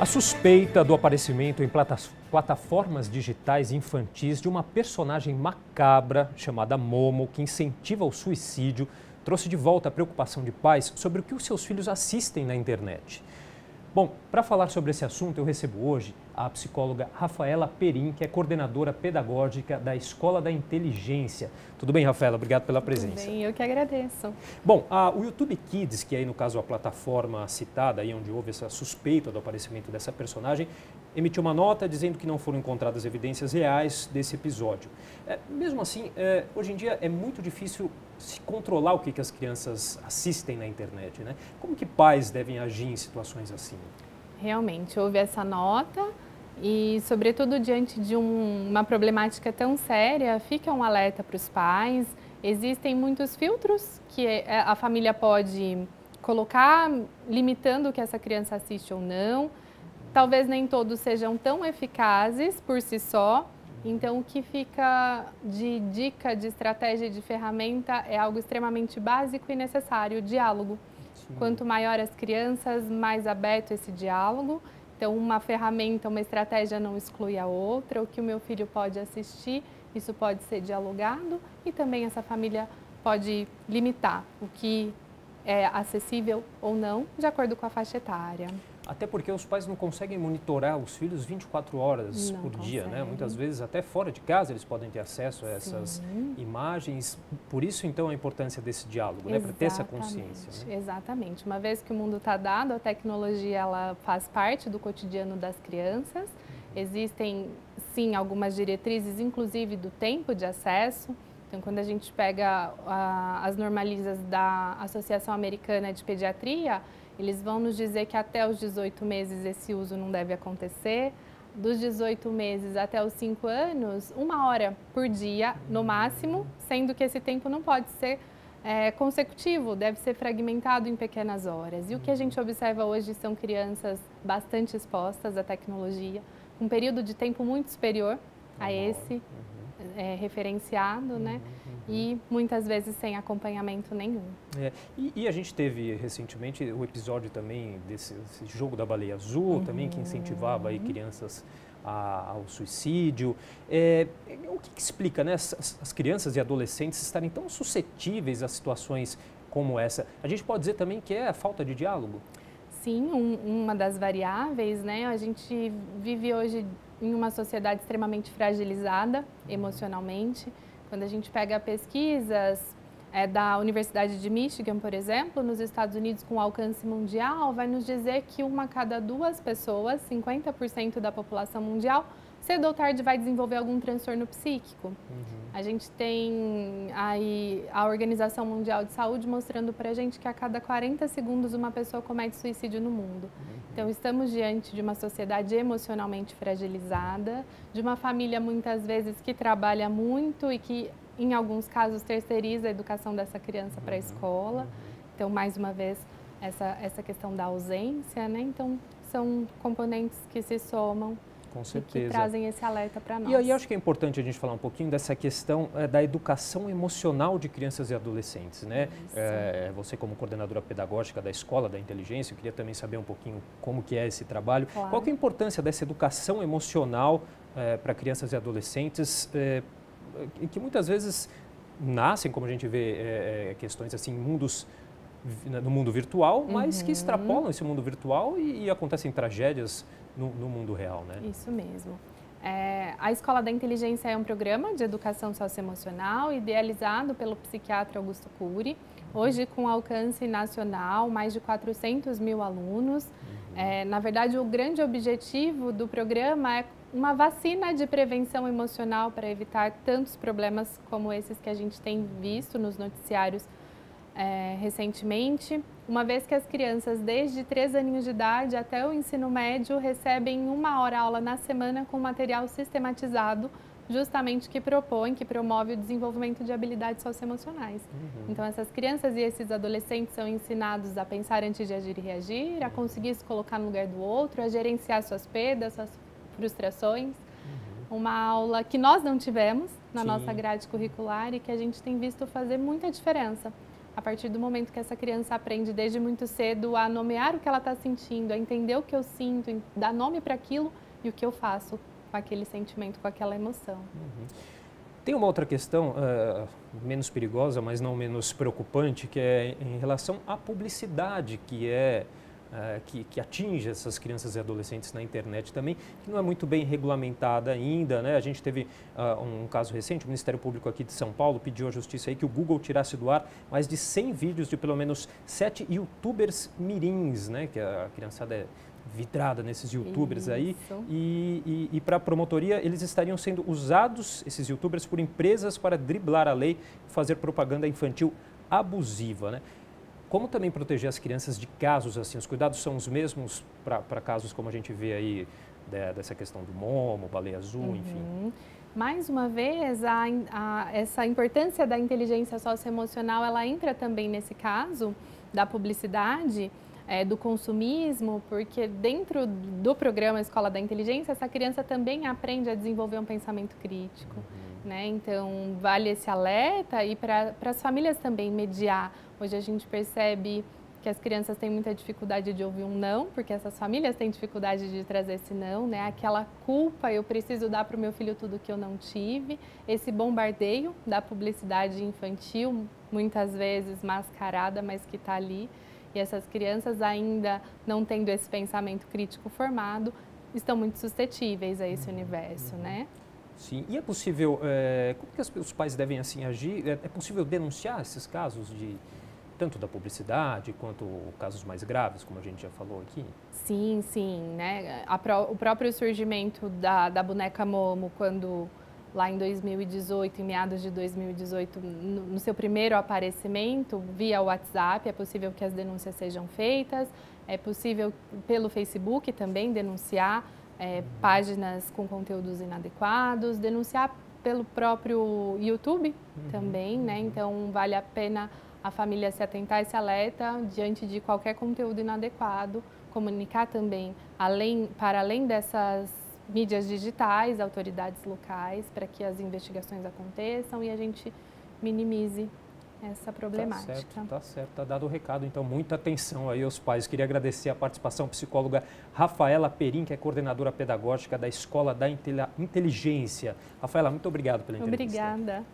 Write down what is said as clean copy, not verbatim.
A suspeita do aparecimento em plataformas digitais infantis de uma personagem macabra chamada Momo, que incentiva o suicídio, trouxe de volta a preocupação de pais sobre o que os seus filhos assistem na internet. Bom, para falar sobre esse assunto, eu recebo hoje a psicóloga Rafaela Perim, que é coordenadora pedagógica da Escola da Inteligência. Tudo bem, Rafaela? Obrigado pela presença. Tudo bem, eu que agradeço. Bom, o YouTube Kids, que aí no caso a plataforma citada, aí onde houve essa suspeita do aparecimento dessa personagem, emitiu uma nota dizendo que não foram encontradas evidências reais desse episódio. Mesmo assim, hoje em dia é muito difícil se controlar o que as crianças assistem na internet, né? Como que pais devem agir em situações assim? Realmente, houve essa nota e, sobretudo, diante de uma problemática tão séria, fica um alerta para os pais. Existem muitos filtros que a família pode colocar, limitando o que essa criança assiste ou não. Talvez nem todos sejam tão eficazes por si só. Então, o que fica de dica, de estratégia e de ferramenta é algo extremamente básico e necessário, o diálogo. Sim. Quanto maior as crianças, mais aberto esse diálogo. Então, uma ferramenta, uma estratégia não exclui a outra. O que o meu filho pode assistir, isso pode ser dialogado e também essa família pode limitar o que é acessível ou não, de acordo com a faixa etária. Até porque os pais não conseguem monitorar os filhos 24 horas por dia, né? Muitas vezes até fora de casa eles podem ter acesso a essas imagens. Por isso, então, a importância desse diálogo, né? Para ter essa consciência. Né? Exatamente. Uma vez que o mundo está dado, a tecnologia ela faz parte do cotidiano das crianças. Existem, sim, algumas diretrizes, inclusive do tempo de acesso. Então, quando a gente pega as normalizas da Associação Americana de Pediatria, eles vão nos dizer que até os 18 meses esse uso não deve acontecer. Dos 18 meses até os 5 anos, 1 hora por dia, no máximo, sendo que esse tempo não pode ser consecutivo, deve ser fragmentado em pequenas horas. E o que a gente observa hoje são crianças bastante expostas à tecnologia, com um período de tempo muito superior a esse referenciado, né? E muitas vezes sem acompanhamento nenhum. E a gente teve recentemente o episódio também desse jogo da baleia azul, também que incentivava aí crianças ao suicídio. O que explica, né, as crianças e adolescentes estarem tão suscetíveis a situações como essa? A gente pode dizer também que é a falta de diálogo? Sim, uma das variáveis, né? A gente vive hoje em uma sociedade extremamente fragilizada emocionalmente. Quando a gente pega pesquisas da Universidade de Michigan, por exemplo, nos Estados Unidos com alcance mundial, vai nos dizer que 1 a cada 2 pessoas, 50% da população mundial, cedo ou tarde vai desenvolver algum transtorno psíquico. A gente tem aí a Organização Mundial de Saúde mostrando pra gente que a cada 40 segundos uma pessoa comete suicídio no mundo. Então, estamos diante de uma sociedade emocionalmente fragilizada, de uma família muitas vezes que trabalha muito e que, em alguns casos, terceiriza a educação dessa criança para a escola. Então, mais uma vez, essa questão da ausência, né? Então, são componentes que se somam. Com certeza. E que trazem esse alerta para nós. E aí acho que é importante a gente falar um pouquinho dessa questão da educação emocional de crianças e adolescentes, né? Você como coordenadora pedagógica da Escola da Inteligência, eu queria também saber um pouquinho como que é esse trabalho. Claro. Qual que é a importância dessa educação emocional para crianças e adolescentes, que muitas vezes nascem, como a gente vê, questões assim, no mundo virtual, mas que extrapolam esse mundo virtual e acontecem tragédias no mundo real, né? Isso mesmo. A Escola da Inteligência é um programa de educação socioemocional idealizado pelo psiquiatra Augusto Cury, hoje com alcance nacional, mais de 400 mil alunos. Na verdade, o grande objetivo do programa é uma vacina de prevenção emocional para evitar tantos problemas como esses que a gente tem visto nos noticiários recentemente, uma vez que as crianças desde 3 aninhos de idade até o ensino médio recebem 1 hora aula na semana com material sistematizado, justamente que promove o desenvolvimento de habilidades socioemocionais. Então, essas crianças e esses adolescentes são ensinados a pensar antes de agir e reagir, a conseguir se colocar no lugar do outro, a gerenciar suas perdas, suas frustrações. Uma aula que nós não tivemos na nossa grade curricular e que a gente tem visto fazer muita diferença. a partir do momento que essa criança aprende desde muito cedo a nomear o que ela está sentindo, a entender o que eu sinto, dar nome para aquilo e o que eu faço com aquele sentimento, com aquela emoção. Tem uma outra questão, menos perigosa, mas não menos preocupante, que é em relação à publicidade que atinge essas crianças e adolescentes na internet também, que não é muito bem regulamentada ainda, né? A gente teve um caso recente, o Ministério Público aqui de São Paulo pediu à Justiça aí que o Google tirasse do ar mais de 100 vídeos de pelo menos 7 youtubers mirins, né? Que a criançada é vidrada nesses youtubers aí, e para a promotoria eles estariam sendo usados, esses youtubers, por empresas para driblar a lei e fazer propaganda infantil abusiva, né? Como também proteger as crianças de casos assim? Os cuidados são os mesmos para casos como a gente vê aí, dessa questão do Momo, baleia azul, enfim? Mais uma vez, essa importância da inteligência socioemocional, ela entra também nesse caso da publicidade, do consumismo, porque dentro do programa Escola da Inteligência, essa criança também aprende a desenvolver um pensamento crítico, né? Então, vale esse alerta e para as famílias também mediar. Hoje a gente percebe que as crianças têm muita dificuldade de ouvir um não, porque essas famílias têm dificuldade de trazer esse não, né? Aquela culpa, eu preciso dar para o meu filho tudo que eu não tive, esse bombardeio da publicidade infantil, muitas vezes mascarada, mas que está ali. E essas crianças, ainda não tendo esse pensamento crítico formado, estão muito suscetíveis a esse universo, né? Sim. E é possível, como que os pais devem assim agir? É possível denunciar esses casos tanto da publicidade quanto casos mais graves, como a gente já falou aqui? Sim, sim, né? O próprio surgimento da boneca Momo, quando lá em 2018, em meados de 2018, no seu primeiro aparecimento via WhatsApp, é possível que as denúncias sejam feitas, é possível pelo Facebook também denunciar páginas com conteúdos inadequados, denunciar pelo próprio YouTube também, né? Então vale a pena a família se atentar a esse alerta diante de qualquer conteúdo inadequado, comunicar também para além dessas mídias digitais, autoridades locais, para que as investigações aconteçam e a gente minimize essa problemática. Tá certo, tá dado o recado. Então, muita atenção aí aos pais. Queria agradecer a participação da psicóloga Rafaela Perim, que é coordenadora pedagógica da Escola da Inteligência. Rafaela, muito obrigado pela entrevista. Obrigada.